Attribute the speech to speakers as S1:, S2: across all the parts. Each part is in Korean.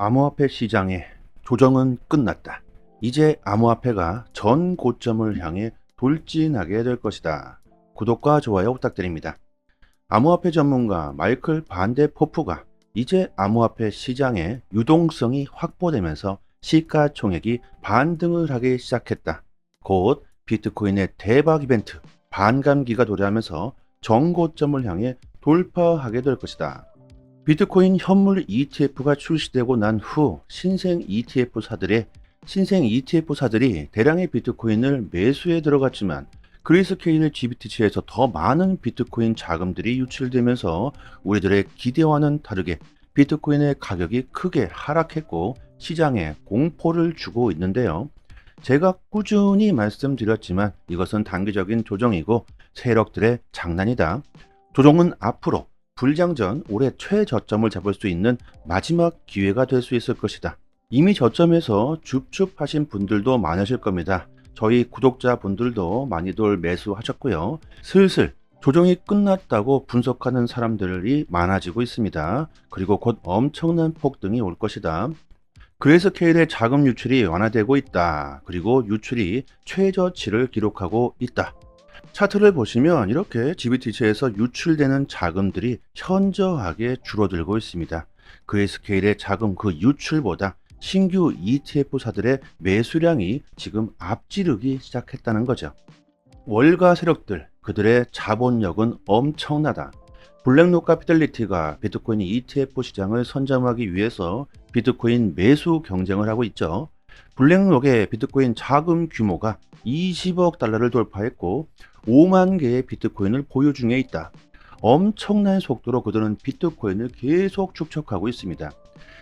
S1: 암호화폐 시장의 조정은 끝났다. 이제 암호화폐가 전 고점을 향해 돌진하게 될 것이다. 구독과 좋아요 부탁드립니다. 암호화폐 전문가 마이클 반데 포프가 이제 암호화폐 시장의 유동성이 확보되면서 시가총액이 반등을 하기 시작했다. 곧 비트코인의 대박 이벤트 반감기가 도래하면서 전고점을 향해 돌파하게 될 것이다. 비트코인 현물 ETF가 출시되고 난 후 신생 ETF사들이 대량의 비트코인을 매수해 들어갔지만 그레이스케일 GBTC에서 더 많은 비트코인 자금들이 유출되면서 우리들의 기대와는 다르게 비트코인의 가격이 크게 하락했고 시장에 공포를 주고 있는데요. 제가 꾸준히 말씀드렸지만 이것은 단기적인 조정이고 세력들의 장난이다. 조정은 앞으로 불장전 올해 최저점을 잡을 수 있는 마지막 기회가 될 수 있을 것이다. 이미 저점에서 줍줍하신 분들도 많으실 겁니다. 저희 구독자분들도 많이들 매수하셨고요. 슬슬 조정이 끝났다고 분석하는 사람들이 많아지고 있습니다. 그리고 곧 엄청난 폭등이 올 것이다. 그레이스케일의 자금 유출이 완화되고 있다. 그리고 유출이 최저치를 기록하고 있다. 차트를 보시면 이렇게 GBTC에서 유출되는 자금들이 현저하게 줄어들고 있습니다. 그레이스케일의 자금 그 유출보다 신규 ETF사들의 매수량이 지금 앞지르기 시작했다는 거죠. 월가 세력들, 그들의 자본력은 엄청나다. 블랙록과 피델리티가 비트코인 ETF 시장을 선점하기 위해서 비트코인 매수 경쟁을 하고 있죠. 블랙록의 비트코인 자금 규모가 20억 달러를 돌파했고 5만 개의 비트코인을 보유 중에 있다. 엄청난 속도로 그들은 비트코인을 계속 축적하고 있습니다.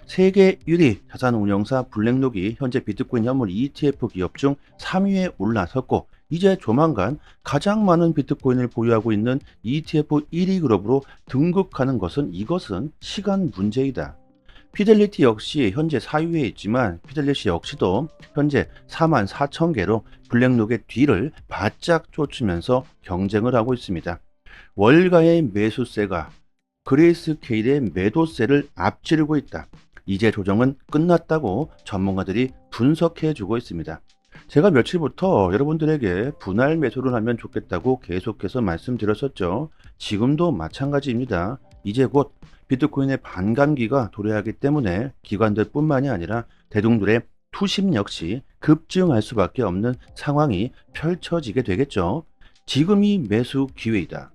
S1: 세계 1위 자산 운용사 블랙록이 현재 비트코인 현물 ETF 기업 중 3위에 올라섰고 이제 조만간 가장 많은 비트코인을 보유하고 있는 ETF 1위 그룹으로 등극하는 이것은 시간 문제이다. 피델리티 역시 현재 4위에 있지만 피델리티 역시도 현재 4만 4천 개로 블랙록의 뒤를 바짝 쫓으면서 경쟁을 하고 있습니다. 월가의 매수세가 그레이스케일의 매도세를 앞지르고 있다. 이제 조정은 끝났다고 전문가들이 분석해주고 있습니다. 제가 며칠부터 여러분들에게 분할 매수를 하면 좋겠다고 계속해서 말씀드렸었죠. 지금도 마찬가지입니다. 이제 곧 비트코인의 반감기가 도래하기 때문에 기관들 뿐만이 아니라 대중들의 투심 역시 급증할 수밖에 없는 상황이 펼쳐지게 되겠죠. 지금이 매수 기회이다.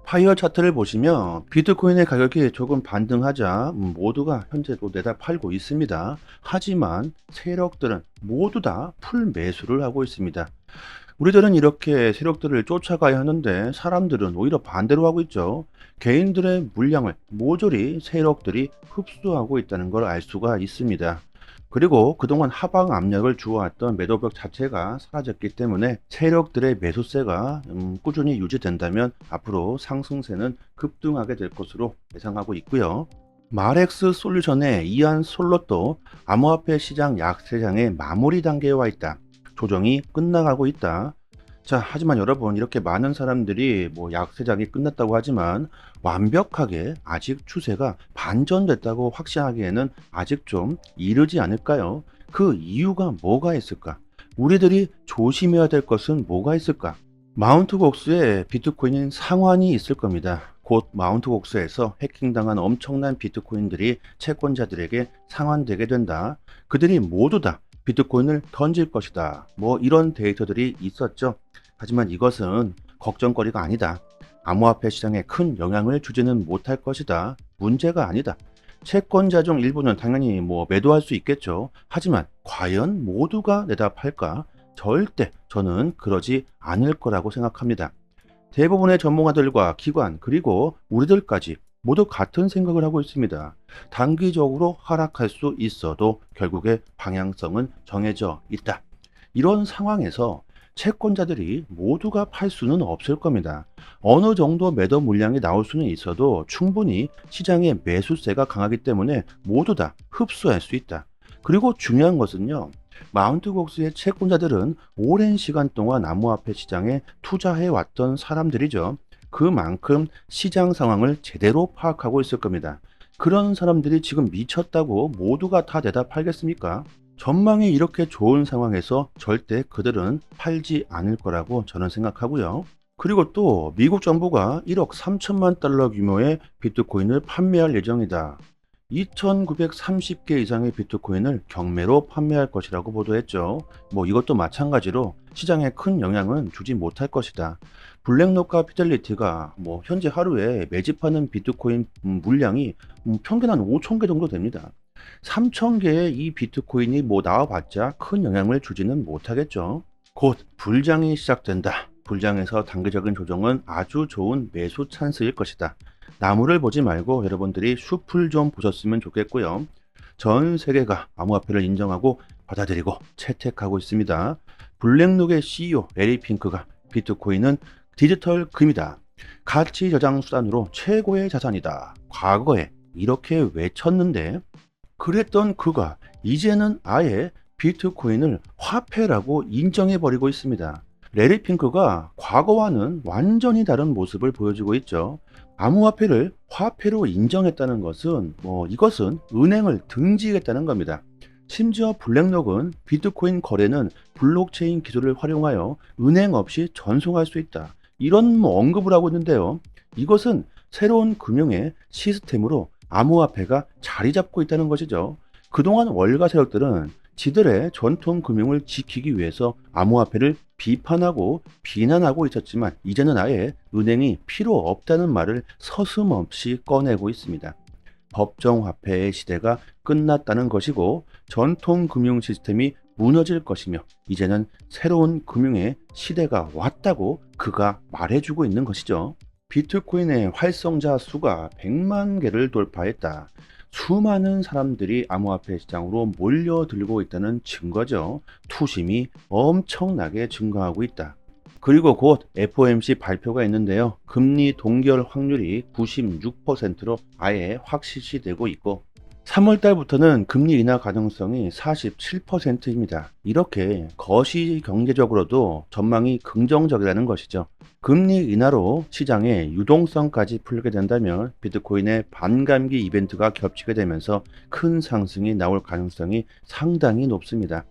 S1: 파이어 차트를 보시면 비트코인의 가격이 조금 반등하자 모두가 현재도 내다 팔고 있습니다. 하지만 세력들은 모두 다 풀 매수를 하고 있습니다. 우리들은 이렇게 세력들을 쫓아가야 하는데 사람들은 오히려 반대로 하고 있죠. 개인들의 물량을 모조리 세력들이 흡수하고 있다는 걸 알 수가 있습니다. 그리고 그동안 하방 압력을 주어왔던 매도벽 자체가 사라졌기 때문에 세력들의 매수세가 꾸준히 유지된다면 앞으로 상승세는 급등하게 될 것으로 예상하고 있고요. 마렉스 솔루션의 이안 솔롯도 암호화폐 시장 약세장의 마무리 단계에 와 있다. 조정이 끝나가고 있다. 자, 하지만 여러분 이렇게 많은 사람들이 약세장이 끝났다고 하지만 완벽하게 아직 추세가 반전됐다고 확신하기에는 아직 좀 이르지 않을까요? 그 이유가 뭐가 있을까? 우리들이 조심해야 될 것은 뭐가 있을까? 마운트 곡스에 비트코인 상환이 있을 겁니다. 곧 마운트 곡스에서 해킹당한 엄청난 비트코인들이 채권자들에게 상환되게 된다. 그들이 모두 다 비트코인을 던질 것이다. 이런 데이터들이 있었죠. 하지만 이것은 걱정거리가 아니다. 암호화폐 시장에 큰 영향을 주지는 못할 것이다. 문제가 아니다. 채권자 중 일부는 당연히 매도할 수 있겠죠. 하지만 과연 모두가 내다 팔까? 절대 저는 그러지 않을 거라고 생각합니다. 대부분의 전문가들과 기관 그리고 우리들까지 모두 같은 생각을 하고 있습니다. 단기적으로 하락할 수 있어도 결국에 방향성은 정해져 있다. 이런 상황에서 채권자들이 모두가 팔 수는 없을 겁니다. 어느 정도 매도 물량이 나올 수는 있어도 충분히 시장의 매수세가 강하기 때문에 모두 다 흡수할 수 있다. 그리고 중요한 것은요. 마운트 곡스의 채권자들은 오랜 시간 동안 암호화폐 시장에 투자해 왔던 사람들이죠. 그만큼 시장 상황을 제대로 파악하고 있을 겁니다. 그런 사람들이 지금 미쳤다고 모두가 다 대답하겠습니까? 전망이 이렇게 좋은 상황에서 절대 그들은 팔지 않을 거라고 저는 생각하고요. 그리고 또 미국 정부가 1억 3천만 달러 규모의 비트코인을 판매할 예정이다. 2,930개 이상의 비트코인을 경매로 판매할 것이라고 보도했죠. 이것도 마찬가지로 시장에 큰 영향은 주지 못할 것이다. 블랙록과 피델리티가 현재 하루에 매집하는 비트코인 물량이 평균 한 5천 개 정도 됩니다. 3천 개의 이 비트코인이 나와봤자 큰 영향을 주지는 못하겠죠. 곧 불장이 시작된다. 불장에서 단기적인 조정은 아주 좋은 매수 찬스일 것이다. 나무를 보지 말고 여러분들이 숲을 좀 보셨으면 좋겠고요. 전 세계가 암호화폐를 인정하고 받아들이고 채택하고 있습니다. 블랙록의 CEO 에리 핑크가 비트코인은 디지털 금이다. 가치 저장 수단으로 최고의 자산이다. 과거에 이렇게 외쳤는데 그랬던 그가 이제는 아예 비트코인을 화폐라고 인정해버리고 있습니다. 레리 핑크가 과거와는 완전히 다른 모습을 보여주고 있죠. 암호화폐를 화폐로 인정했다는 것은 이것은 은행을 등지겠다는 겁니다. 심지어 블랙록은 비트코인 거래는 블록체인 기술을 활용하여 은행 없이 전송할 수 있다. 이런 언급을 하고 있는데요. 이것은 새로운 금융의 시스템으로 암호화폐가 자리 잡고 있다는 것이죠. 그동안 월가 세력들은 지들의 전통 금융을 지키기 위해서 암호화폐를 비판하고 비난하고 있었지만 이제는 아예 은행이 필요 없다는 말을 서슴없이 꺼내고 있습니다. 법정화폐의 시대가 끝났다는 것이고 전통 금융 시스템이 무너질 것이며 이제는 새로운 금융의 시대가 왔다고 그가 말해주고 있는 것이죠. 비트코인의 활성자 수가 100만 개를 돌파했다. 수많은 사람들이 암호화폐 시장으로 몰려들고 있다는 증거죠. 투심이 엄청나게 증가하고 있다. 그리고 곧 FOMC 발표가 있는데요. 금리 동결 확률이 96%로 아예 확실시되고 있고 3월 달부터는 금리 인하 가능성이 47%입니다. 이렇게 거시 경제적으로도 전망이 긍정적이라는 것이죠. 금리 인하로 시장의 유동성까지 풀게 된다면 비트코인의 반감기 이벤트가 겹치게 되면서 큰 상승이 나올 가능성이 상당히 높습니다.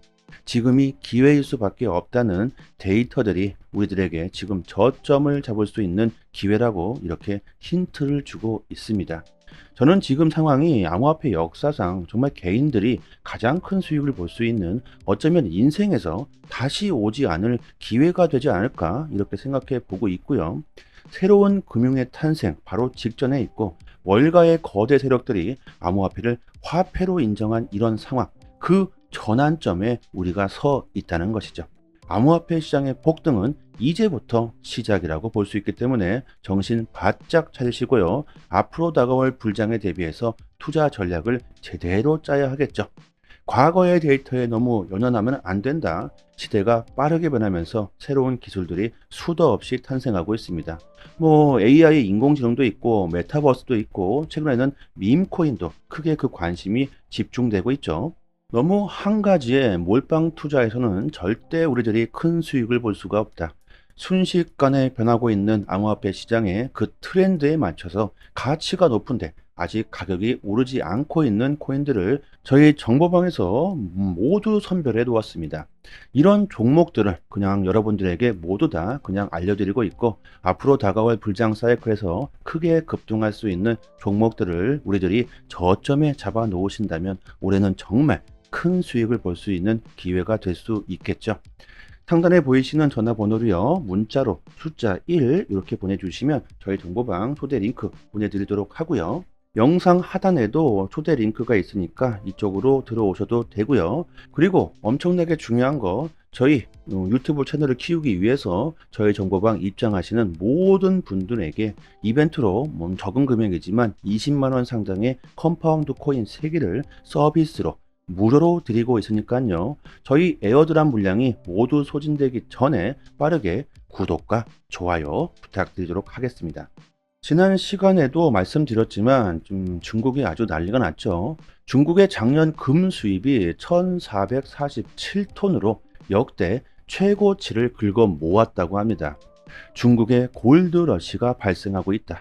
S1: 지금이 기회일 수밖에 없다는 데이터들이 우리들에게 지금 저점을 잡을 수 있는 기회라고 이렇게 힌트를 주고 있습니다. 저는 지금 상황이 암호화폐 역사상 정말 개인들이 가장 큰 수익을 볼 수 있는 어쩌면 인생에서 다시 오지 않을 기회가 되지 않을까 이렇게 생각해 보고 있고요. 새로운 금융의 탄생 바로 직전에 있고 월가의 거대 세력들이 암호화폐를 화폐로 인정한 이런 상황, 그 전환점에 우리가 서 있다는 것이죠. 암호화폐 시장의 폭등은 이제부터 시작이라고 볼 수 있기 때문에 정신 바짝 차리시고요. 앞으로 다가올 불장에 대비해서 투자 전략을 제대로 짜야 하겠죠. 과거의 데이터에 너무 연연하면 안 된다. 시대가 빠르게 변하면서 새로운 기술들이 수도 없이 탄생하고 있습니다. AI 인공지능도 있고 메타버스도 있고 최근에는 밈코인도 크게 그 관심이 집중되고 있죠. 너무 한 가지에 몰빵 투자에서는 절대 우리들이 큰 수익을 볼 수가 없다. 순식간에 변하고 있는 암호화폐 시장의 그 트렌드에 맞춰서 가치가 높은데 아직 가격이 오르지 않고 있는 코인들을 저희 정보방에서 모두 선별해 놓았습니다. 이런 종목들을 그냥 여러분들에게 모두 다 그냥 알려드리고 있고 앞으로 다가올 불장 사이클에서 크게 급등할 수 있는 종목들을 우리들이 저점에 잡아 놓으신다면 올해는 정말 큰 수익을 볼 수 있는 기회가 될 수 있겠죠. 상단에 보이시는 전화번호로요. 문자로 숫자 1 이렇게 보내주시면 저희 정보방 초대 링크 보내드리도록 하고요. 영상 하단에도 초대 링크가 있으니까 이쪽으로 들어오셔도 되고요. 그리고 엄청나게 중요한 거 저희 유튜브 채널을 키우기 위해서 저희 정보방 입장하시는 모든 분들에게 이벤트로 적은 금액이지만 20만원 상당의 컴파운드 코인 3개를 서비스로 무료로 드리고 있으니까요. 저희 에어드랍 물량이 모두 소진되기 전에 빠르게 구독과 좋아요 부탁드리도록 하겠습니다. 지난 시간에도 말씀드렸지만 중국이 아주 난리가 났죠. 중국의 작년 금 수입이 1447톤으로 역대 최고치를 긁어 모았다고 합니다. 중국의 골드러시가 발생하고 있다.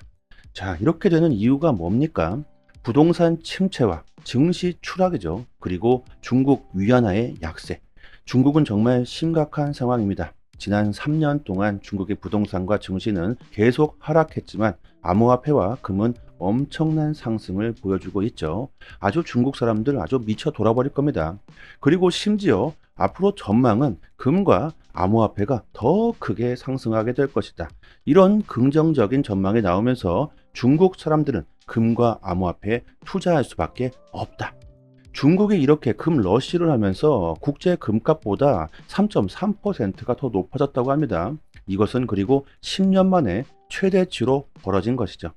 S1: 자, 이렇게 되는 이유가 뭡니까? 부동산 침체와 증시 추락이죠. 그리고 중국 위안화의 약세. 중국은 정말 심각한 상황입니다. 지난 3년 동안 중국의 부동산과 증시는 계속 하락했지만 암호화폐와 금은 엄청난 상승을 보여주고 있죠. 아주 중국 사람들 아주 미쳐 돌아버릴 겁니다. 그리고 심지어 앞으로 전망은 금과 암호화폐가 더 크게 상승하게 될 것이다. 이런 긍정적인 전망이 나오면서 중국 사람들은 금과 암호화폐에 투자할 수밖에 없다. 중국이 이렇게 금 러시를 하면서 국제 금값보다 3.3%가 더 높아졌다고 합니다. 이것은 그리고 10년 만에 최대치로 벌어진 것이죠.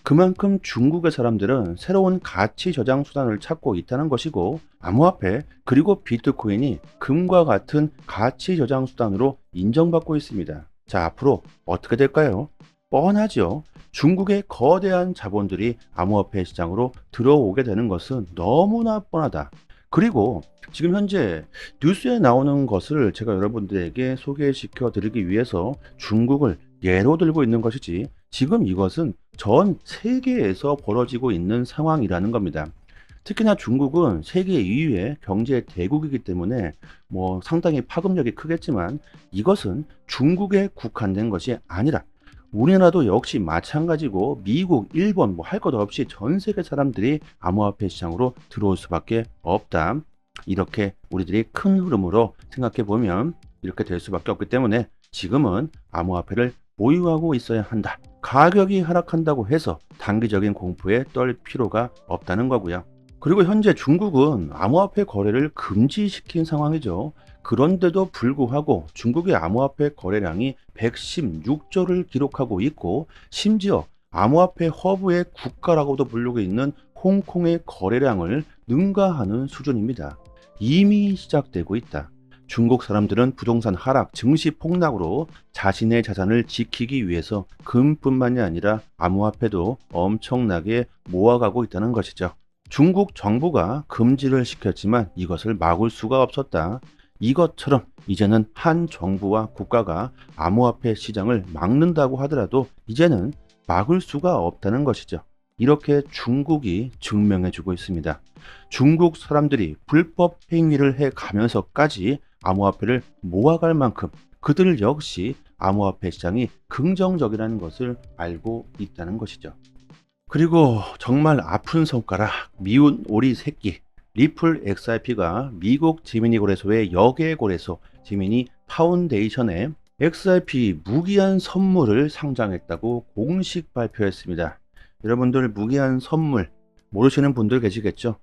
S1: 그만큼 중국의 사람들은 새로운 가치 저장 수단을 찾고 있다는 것이고, 암호화폐 그리고 비트코인이 금과 같은 가치 저장 수단으로 인정받고 있습니다. 자, 앞으로 어떻게 될까요? 뻔하죠. 중국의 거대한 자본들이 암호화폐 시장으로 들어오게 되는 것은 너무나 뻔하다. 그리고 지금 현재 뉴스에 나오는 것을 제가 여러분들에게 소개시켜 드리기 위해서 중국을 예로 들고 있는 것이지, 지금 이것은 전 세계에서 벌어지고 있는 상황이라는 겁니다. 특히나 중국은 세계 2위의 경제 대국이기 때문에 상당히 파급력이 크겠지만, 이것은 중국에 국한된 것이 아니라 우리나라도 역시 마찬가지고, 미국, 일본 할 것 없이 전 세계 사람들이 암호화폐 시장으로 들어올 수밖에 없다. 이렇게 우리들이 큰 흐름으로 생각해 보면 이렇게 될 수밖에 없기 때문에 지금은 암호화폐를 보유하고 있어야 한다. 가격이 하락한다고 해서 단기적인 공포에 떨 필요가 없다는 거고요. 그리고 현재 중국은 암호화폐 거래를 금지시킨 상황이죠. 그런데도 불구하고 중국의 암호화폐 거래량이 116조를 기록하고 있고, 심지어 암호화폐 허브의 국가라고도 부르고 있는 홍콩의 거래량을 능가하는 수준입니다. 이미 시작되고 있다. 중국 사람들은 부동산 하락, 증시 폭락으로 자신의 자산을 지키기 위해서 금뿐만이 아니라 암호화폐도 엄청나게 모아가고 있다는 것이죠. 중국 정부가 금지를 시켰지만 이것을 막을 수가 없었다. 이것처럼 이제는 한 정부와 국가가 암호화폐 시장을 막는다고 하더라도 이제는 막을 수가 없다는 것이죠. 이렇게 중국이 증명해주고 있습니다. 중국 사람들이 불법 행위를 해가면서까지 암호화폐를 모아갈 만큼 그들 역시 암호화폐 시장이 긍정적이라는 것을 알고 있다는 것이죠. 그리고 정말 아픈 손가락, 미운 오리 새끼, 리플 XRP가 미국 지미니 거래소의 역외 거래소 지미니 파운데이션에 XRP 무기한 선물을 상장했다고 공식 발표했습니다. 여러분들 무기한 선물 모르시는 분들 계시겠죠?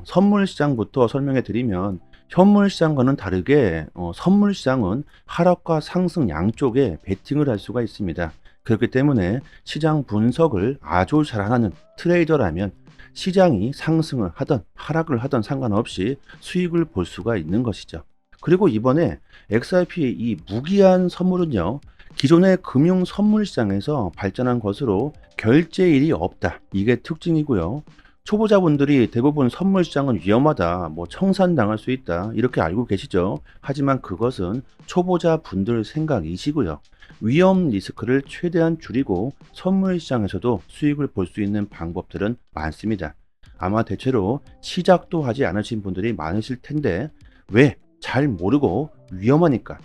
S1: 선물 시장부터 설명해 드리면, 현물 시장과는 다르게 선물 시장은 하락과 상승 양쪽에 베팅을 할 수가 있습니다. 그렇기 때문에 시장 분석을 아주 잘하는 트레이더라면 시장이 상승을 하든 하락을 하든 상관없이 수익을 볼 수가 있는 것이죠. 그리고 이번에 XRP의 이 무기한 선물은요, 기존의 금융 선물 시장에서 발전한 것으로 결제일이 없다. 이게 특징이고요. 초보자분들이 대부분 선물 시장은 위험하다, 청산당할 수 있다, 이렇게 알고 계시죠. 하지만 그것은 초보자 분들 생각이시고요. 위험 리스크를 최대한 줄이고 선물 시장에서도 수익을 볼 수 있는 방법들은 많습니다. 아마 대체로 시작도 하지 않으신 분들이 많으실 텐데, 왜? 잘 모르고 위험하니까.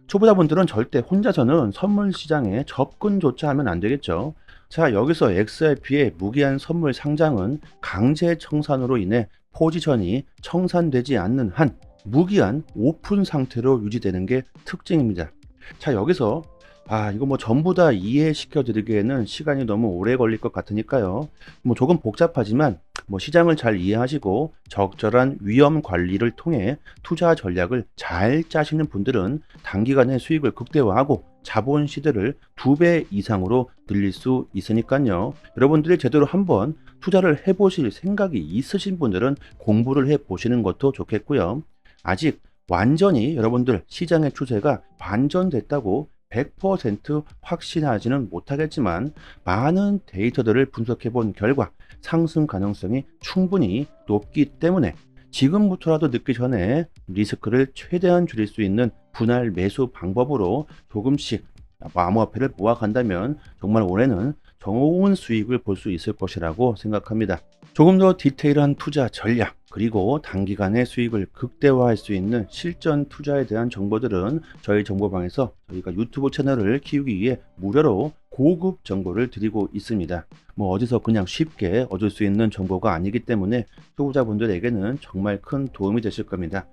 S1: 초보자분들은 절대 혼자서는 선물 시장에 접근조차 하면 안 되겠죠. 자, 여기서 XRP의 무기한 선물 상장은 강제 청산으로 인해 포지션이 청산되지 않는 한 무기한 오픈 상태로 유지되는 게 특징입니다. 자, 여기서 이거 전부 다 이해시켜 드리기에는 시간이 너무 오래 걸릴 것 같으니까요. 조금 복잡하지만 시장을 잘 이해하시고 적절한 위험 관리를 통해 투자 전략을 잘 짜시는 분들은 단기간에 수익을 극대화하고 자본 시대를 2배 이상으로 늘릴 수 있으니까요. 여러분들이 제대로 한번 투자를 해보실 생각이 있으신 분들은 공부를 해보시는 것도 좋겠고요. 아직 완전히 여러분들 시장의 추세가 반전됐다고 100% 확신하지는 못하겠지만, 많은 데이터들을 분석해 본 결과 상승 가능성이 충분히 높기 때문에 지금부터라도 늦기 전에 리스크를 최대한 줄일 수 있는 분할 매수 방법으로 조금씩 암호화폐를 모아간다면 정말 올해는 좋은 수익을 볼 수 있을 것이라고 생각합니다. 조금 더 디테일한 투자 전략, 그리고 단기간에 수익을 극대화할 수 있는 실전 투자에 대한 정보들은 저희 정보방에서 저희가 유튜브 채널을 키우기 위해 무료로 고급 정보를 드리고 있습니다. 뭐 어디서 그냥 쉽게 얻을 수 있는 정보가 아니기 때문에 초보자분들에게는 정말 큰 도움이 되실 겁니다.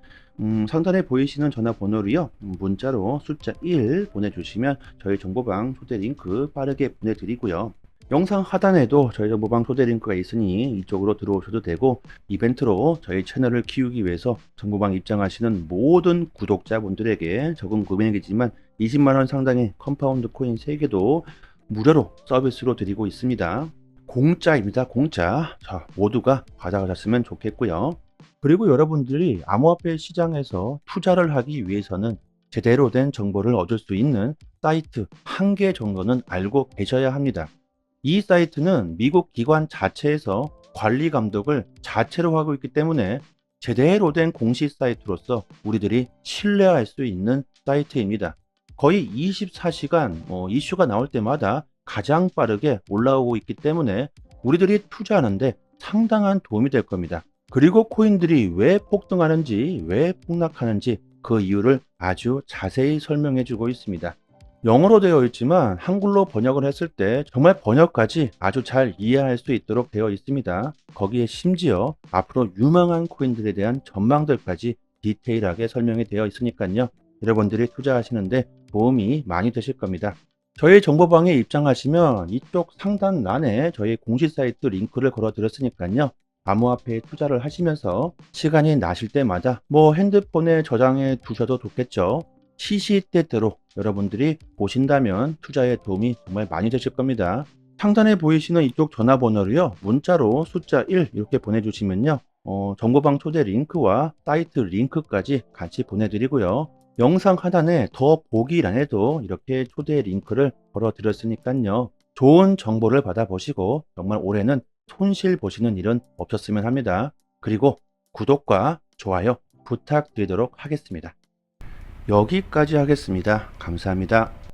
S1: 상단에 보이시는 전화번호로요, 문자로 숫자 1 보내주시면 저희 정보방 초대 링크 빠르게 보내드리고요. 영상 하단에도 저희 정보방 초대 링크가 있으니 이쪽으로 들어오셔도 되고, 이벤트로 저희 채널을 키우기 위해서 정보방 입장하시는 모든 구독자분들에게 적은 금액이지만 20만원 상당의 컴파운드 코인 3개도 무료로 서비스로 드리고 있습니다. 공짜입니다. 공짜. 자, 모두가 받아가셨으면 좋겠고요. 그리고 여러분들이 암호화폐 시장에서 투자를 하기 위해서는 제대로 된 정보를 얻을 수 있는 사이트 한 개 정도는 알고 계셔야 합니다. 이 사이트는 미국 기관 자체에서 관리 감독을 자체로 하고 있기 때문에 제대로 된 공식 사이트로서 우리들이 신뢰할 수 있는 사이트입니다. 거의 24시간 이슈가 나올 때마다 가장 빠르게 올라오고 있기 때문에 우리들이 투자하는데 상당한 도움이 될 겁니다. 그리고 코인들이 왜 폭등하는지, 왜 폭락하는지 그 이유를 아주 자세히 설명해 주고 있습니다. 영어로 되어 있지만 한글로 번역을 했을 때 정말 번역까지 아주 잘 이해할 수 있도록 되어 있습니다. 거기에 심지어 앞으로 유망한 코인들에 대한 전망들까지 디테일하게 설명이 되어 있으니까요. 여러분들이 투자하시는데 도움이 많이 되실 겁니다. 저희 정보방에 입장하시면 이쪽 상단란에 저희 공식 사이트 링크를 걸어 드렸으니까요. 암호화폐에 투자를 하시면서 시간이 나실 때마다 핸드폰에 저장해 두셔도 좋겠죠. 시시때때로 여러분들이 보신다면 투자에 도움이 정말 많이 되실 겁니다. 상단에 보이시는 이쪽 전화번호로요, 문자로 숫자 1 이렇게 보내주시면요, 정보방 초대 링크와 사이트 링크까지 같이 보내드리고요. 영상 하단에 더 보기란에도 이렇게 초대 링크를 걸어 드렸으니까요. 좋은 정보를 받아보시고 정말 올해는 손실 보시는 일은 없었으면 합니다. 그리고 구독과 좋아요 부탁드리도록 하겠습니다. 여기까지 하겠습니다. 감사합니다.